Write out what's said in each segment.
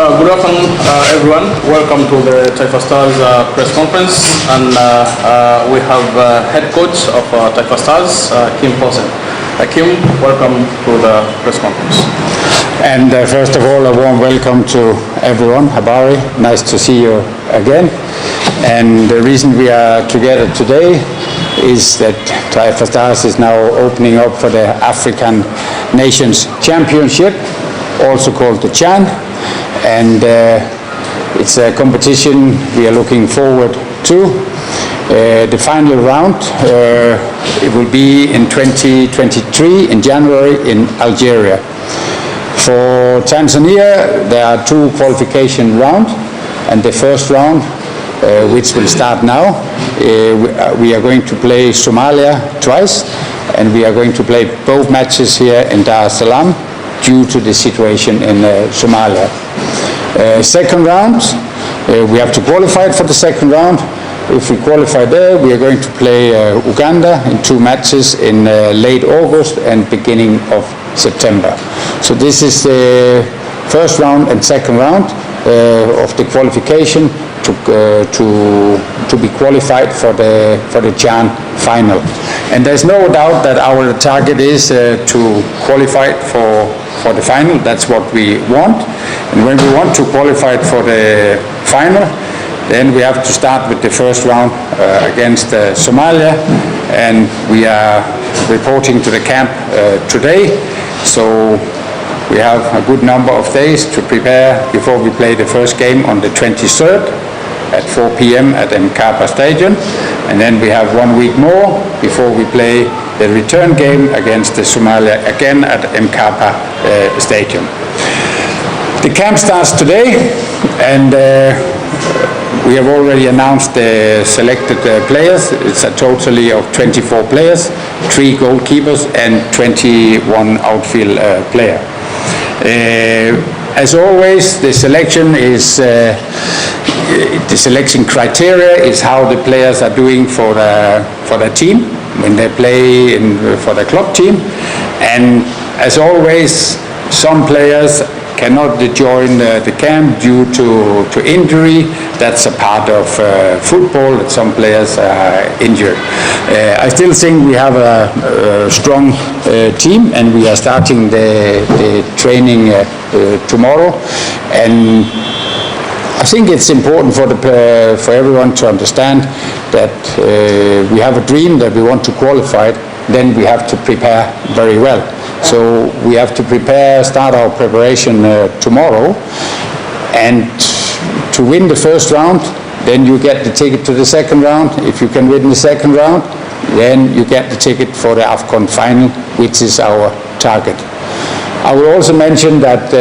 Good afternoon, everyone. Welcome to the Taifa Stars press conference, and we have head coach of Taifa Stars, Kim Poulsen. Kim, welcome to the press conference. And first of all, a warm welcome to everyone. Habari, nice to see you again. And the reason we are together today is that Taifa Stars is now opening up for the African Nations Championship, also called the CHAN. And it's a competition we are looking forward to. The final round, it will be in 2023 in January in Algeria. For Tanzania, there are two qualification rounds, and the first round, which will start now, we are going to play Somalia twice, and we are going to play both matches here in Dar es Salaam due to the situation in Somalia. Second round, we have to qualify for the second round. If we qualify there, we are going to play Uganda in two matches in late August and beginning of September. So this is the first round and second round of the qualification to be qualified for the CHAN final. And there's no doubt that our target is to qualify for the final. That's what we want. And when we want to qualify for the final, then we have to start with the first round against Somalia, and we are reporting to the camp today. So we have a good number of days to prepare before we play the first game on the 23rd at 4 p.m. at Mkapa Stadium, and then we have 1 week more before we play the return game against Somalia again at Mkapa Stadium. The camp starts today, and we have already announced the selected players. It's a totally of 24 players, 3 goalkeepers and 21 outfield players. As always, the selection is the selection criteria is how the players are doing for the team when they play for the club team. And as always, some players cannot join the camp due to injury. That's a part of football, that some players are injured. I still think we have a strong team, and we are starting the training tomorrow. And I think it's important for everyone to understand that we have a dream that we want to qualify, then we have to prepare very well. So we have to start our preparation tomorrow, and to win the first round, then you get the ticket to the second round. If you can win the second round, then you get the ticket for the AFCON final, which is our target. I will also mention that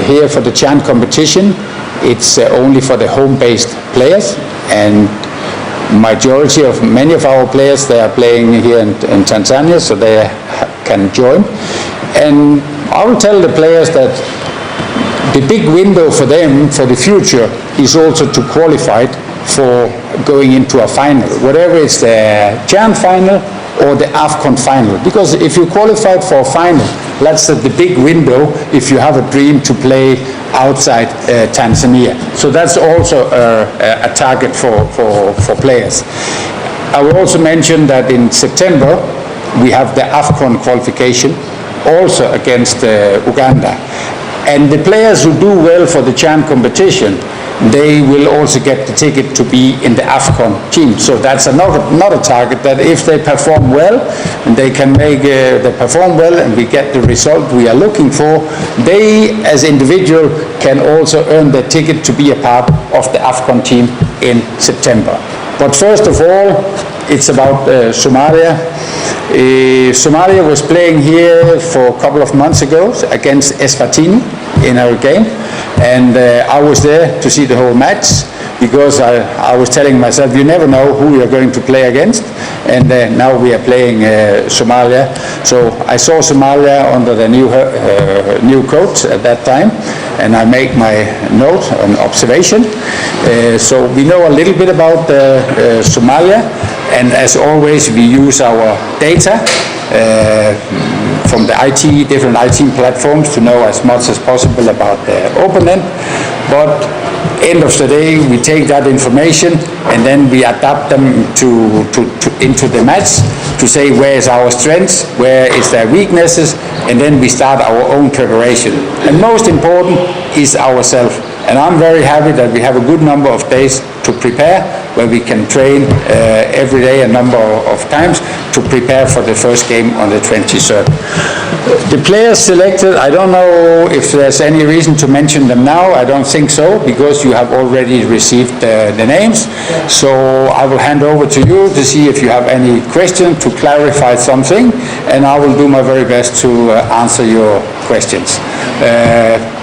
here for the CHAN competition, it's only for the home-based players, and majority of many of our players, they are playing here in Tanzania, so they can join. And I will tell the players that the big window for them for the future is also to qualify for going into a final, whatever it's the CHAN final or the AFCON final. Because if you qualify for a final, that's the big window if you have a dream to play outside Tanzania. So that's also a target for players. I will also mention that in September we have the AFCON qualification also against Uganda. And the players who do well for the CHAN competition, they will also get the ticket to be in the AFCON team. So that's another target, that if they perform well, and they can they perform well, and we get the result we are looking for, they as individual can also earn the ticket to be a part of the AFCON team in September. But first of all, it's about Somalia. Somalia was playing here for a couple of months ago against Eswatini in our game, and I was there to see the whole match, because I was telling myself, you never know who you're going to play against, and now we are playing Somalia. So I saw Somalia under the new coach at that time, and I make my note and observation. So we know a little bit about Somalia, and as always we use our data from the different IT platforms to know as much as possible about the opponent. But end of the day, we take that information and then we adapt them into the match to say where is our strengths, where is their weaknesses, and then we start our own preparation. And most important is ourselves. And I'm very happy that we have a good number of days to prepare, where we can train every day a number of times to prepare for the first game on the 23rd. The players selected, I don't know if there's any reason to mention them now. I don't think so, because you have already received the names. So I will hand over to you to see if you have any question to clarify something, and I will do my very best to answer your questions.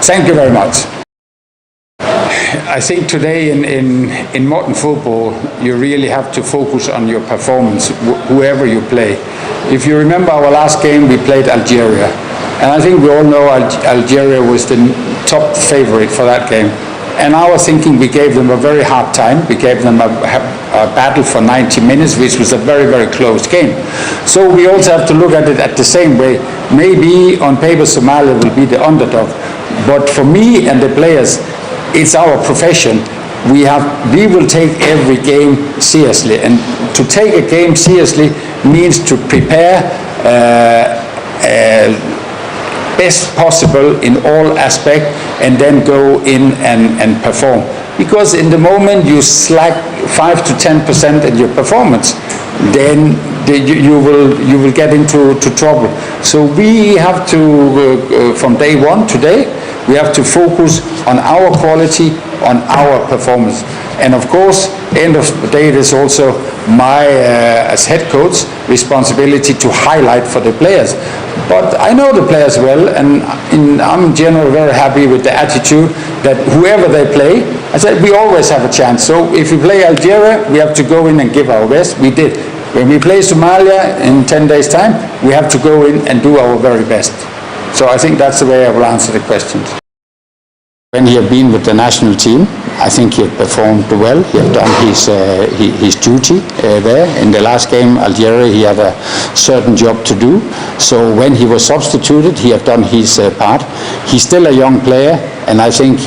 Thank you very much. I think today in modern football, you really have to focus on your performance, whoever you play. If you remember our last game, we played Algeria. And I think we all know Algeria was the top favorite for that game. And I was thinking we gave them a very hard time. We gave them a battle for 90 minutes, which was a very, very close game. So we also have to look at it at the same way. Maybe on paper Somalia will be the underdog. But for me and the players, it's our profession. We will take every game seriously, and to take a game seriously means to prepare best possible in all aspects, and then go in and perform. Because in the moment you slack 5 to 10% in your performance, then you will get into trouble. So we have to, from day one today, we have to focus on our quality, on our performance. And of course, end of the day, it is also my, as head coach, responsibility to highlight for the players. But I know the players well, and I'm in general very happy with the attitude that whoever they play, I said we always have a chance. So if we play Algeria, we have to go in and give our best. We did. When we play Somalia in 10 days' time, we have to go in and do our very best. So I think that's the way I will answer the questions. When he had been with the national team, I think he had performed well. He had done his duty there. In the last game, Algeria, he had a certain job to do. So when he was substituted, he had done his part. He's still a young player, and I think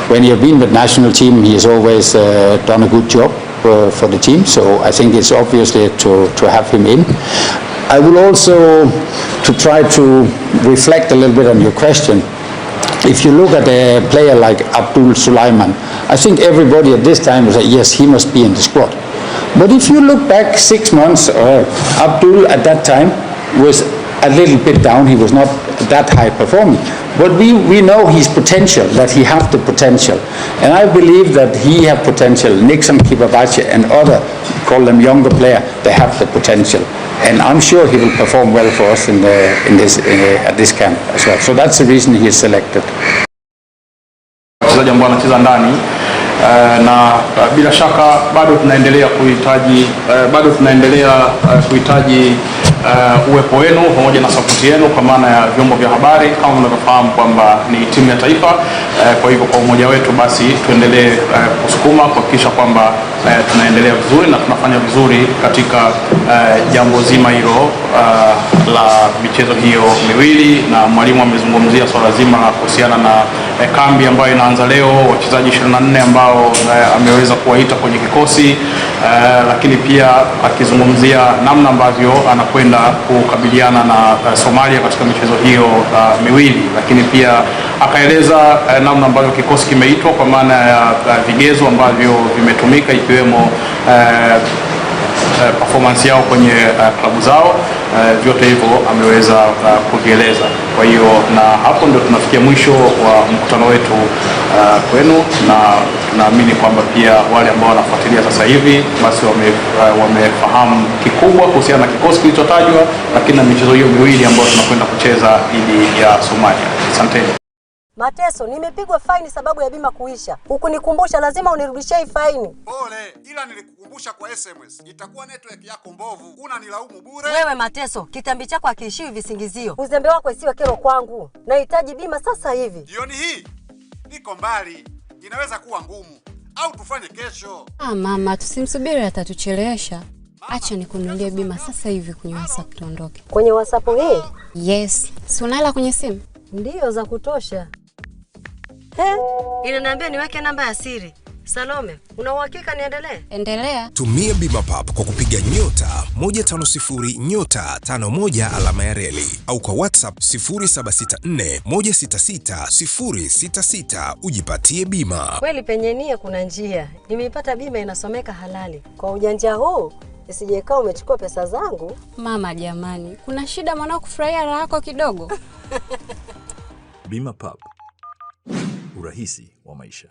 when he had been with the national team, he has always done a good job for the team. So I think it's obviously to have him in. I will also, to try to reflect a little bit on your question, if you look at a player like Abdul Sulaiman, I think everybody at this time was like, yes, he must be in the squad. But if you look back 6 months, Abdul at that time was a little bit down. He was not that high performing. But we know his potential, that he has the potential. And I believe that he has potential. Nixon Kibabache and other, call them younger player, they have the potential. And I'm sure he will perform well for us at this camp as well. So that's the reason he is selected. Wachezaji ambao wanacheza ndani na bila shaka bado tunaendelea kuhitaji uwepo wenu pamoja na support yenu kwa maana ya vyombo vya habari. Kama mnavyofahamu kwamba ni timu ya taifa, kwa hivyo kwa umoja wetu basi tuendelee kusukuma kuhakikisha kwamba tunaendelea vizuri na tunafanya vizuri katika jambo zima hilo la michezo hiyo miwili. Na mwalimu amezungumzia swala zima kuhusiana na kambi ambayo inaanza leo, wachezaji 24 ambao ameweza kuwaita kwenye kikosi, lakini pia akizungumzia namna ambavyo anakwenda kukabiliana na Somalia katika michezo hiyo miwili, lakini pia akaeleza namna ambavyo kikosi kimeitwa kwa maana ya vigezo ambavyo vimetumika, ikiwemo performance yao kwenye klabu zao. Vyote hivyo ameweza kuvieleza. Kwa hiyo na hapo ndio tunafikia mwisho wa mkutano wetu kwenu, na tunaamini kwamba pia wale ambao wanafuatilia sasa hivi basi wamefahamu kikubwa kuhusiana na kikosi kilichotajwa, lakini na michezo hiyo miwili ambayo tunakwenda kucheza dhidi ya Somalia. Asanteni. Mateso, nimepigwa faini sababu ya bima kuisha. Hukunikumbusha, lazima unirudishie hii faini. Pole, ila nilikukumbusha kwa SMS. Itakuwa network yako mbovu. Unanilaumu bure. Wewe Mateso, kitambi chako hakiishiwi visingizio. Uzembe wako isiwe kero kwangu. Nahitaji bima sasa hivi. Jioni hii niko mbali. Inaweza kuwa ngumu. Au tufanye kesho. Mama, tusimsubiri atatuchelewesha. Acha nikununulie bima sasa hivi kwenye WhatsApp tuondoke. Kwenye WhatsApp hii? Yes. Si unaela kwenye simu? Ndio za kutosha. Inaniambia niweke namba ya siri. Salome, una uhakika niendelee? Endelea. Tumia bima pap kwa kupiga *150*51 au kwa WhatsApp 0764166066 ujipatie bima. Kweli penye nia kuna njia. Nimeipata bima inasomeka halali. Kwa ujanja huu, isijekaa umechukua pesa zangu. Mama jamani, kuna shida mwanao kufurahia raha yako kidogo? Bima pap. Urahisi wa maisha.